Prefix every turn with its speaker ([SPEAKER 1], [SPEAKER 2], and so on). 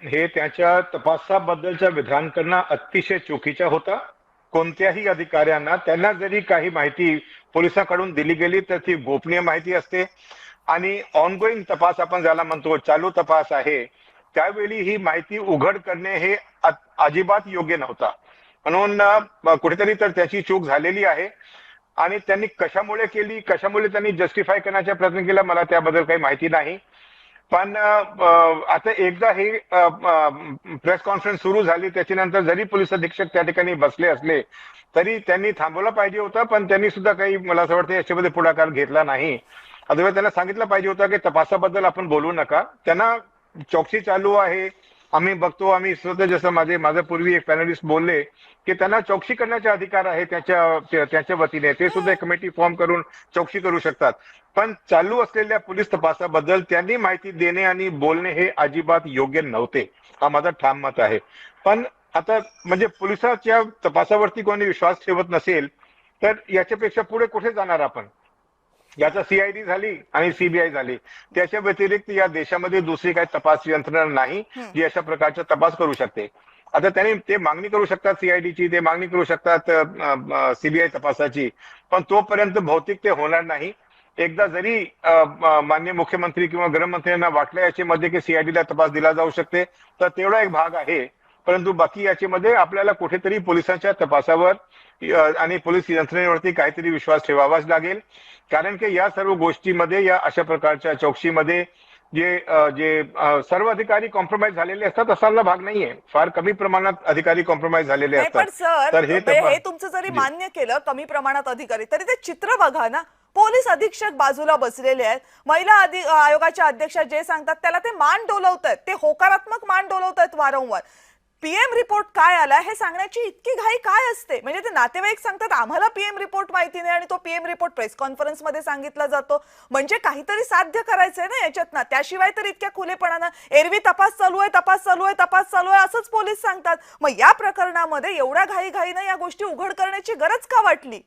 [SPEAKER 1] हे त्याच्या तपासाबद्दलचा विधान करणं अतिशय चुकीचा होता. कोणत्याही अधिकाऱ्यांना त्यांना जरी काही माहिती पोलिसांकडून दिली गेली तर ती गोपनीय माहिती असते आणि ऑनगोईंग तपास आपण ज्याला म्हणतो चालू तपास आहे त्यावेळी ही माहिती उघड करणे हे अजिबात योग्य नव्हता. म्हणून कुठेतरी तर त्याची चूक झालेली आहे आणि त्यांनी कशामुळे केली कशामुळे त्यांनी जस्टिफाय करण्याचा प्रयत्न केला मला त्याबद्दल काही माहिती नाही. पण आता एकदा ही प्रेस कॉन्फरन्स सुरू झाली त्याच्यानंतर जरी पोलीस अधीक्षक त्या ठिकाणी बसले असले तरी त्यांनी थांबवला पाहिजे होता. पण त्यांनी सुद्धा काही मला असं वाटतं याच्यामध्ये पुढाकार घेतला नाही. अदरवाईज त्यांना सांगितलं पाहिजे होतं की तपासाबद्दल आपण बोलू नका. त्यांना चौकशी चालू आहे आम्ही बघतो आम्ही स्वतः जसं माझ्या पूर्वी एक पॅनलिस्ट बोलले की त्यांना चौकशी करण्याचा अधिकार आहे त्याच्या वतीने ते सुद्धा एक कमिटी फॉर्म करून चौकशी करू शकतात. पण चालू असलेल्या पोलीस तपासाबद्दल त्यांनी माहिती देणे आणि बोलणे हे अजिबात योग्य नव्हते. हा माझा ठाम मत आहे. पण आता म्हणजे पोलिसाच्या तपासावरती कोणी विश्वास ठेवत नसेल तर याच्यापेक्षा पुढे कुठे जाणार आपण. याचा सीआयडी झाली आणि सीबीआय झाली त्याच्या व्यतिरिक्त या देशामध्ये दुसरी काही तपास यंत्रणा नाही जी अशा प्रकारचा तपास करू शकते. आता त्यांनी ते मागणी करू शकतात सीआयडीची ते मागणी करू शकतात सीबीआय तपासाची पण तोपर्यंत भौतिक ते होणार नाही. एकदा जरी माननीय मुख्यमंत्री किंवा गृहमंत्र्यांना वाटलं याच्यामध्ये की सीआयडीला तपास दिला जाऊ शकते तर तेवढा एक भाग आहे. परंतु बाकी याच्यामध्ये आपल्याला कुठेतरी पोलिसांच्या तपासावर आणि पोलीस यंत्रणेवरती काहीतरी विश्वास ठेवावाच लागेल. कारण की या सर्व गोष्टीमध्ये या अशा प्रकारच्या चौकशीमध्ये जे जे सर्व अधिकारी कॉम्प्रोमाइज झालेले असतात असाला भाग नाहीये. फार कमी प्रमाणात अधिकारी कॉम्प्रोमाइज झालेले
[SPEAKER 2] नाही
[SPEAKER 1] असतात.
[SPEAKER 2] पण सर
[SPEAKER 1] तर
[SPEAKER 2] हे तुमचं जरी मान्य केलं कमी प्रमाणात अधिकारी तरी ते चित्र बघा ना. पोलीस अधीक्षक बाजूला बसलेले आहेत महिला आयोगाच्या अध्यक्षा जे सांगतात त्याला ते मान डोलवतायत ते होकारात्मक मान डोलवतायत वारंवार. पीएम रिपोर्ट काय आला हे सांगण्याची इतकी घाई काय असते. म्हणजे ते नातेवाईक सांगतात आम्हाला पीएम रिपोर्ट माहिती नाही आणि तो पीएम रिपोर्ट प्रेस कॉन्फरन्स मध्ये सांगितला जातो. म्हणजे काहीतरी साध्य करायचंय ना याच्यात ना. त्याशिवाय तर इतक्या खुलेपणानं एरवी तपास चालू आहे तपास चालू आहे तपास चालू आहे असंच पोलीस सांगतात. मग या प्रकरणामध्ये एवढ्या घाईघाईनं या गोष्टी उघड करण्याची गरज का वाटली.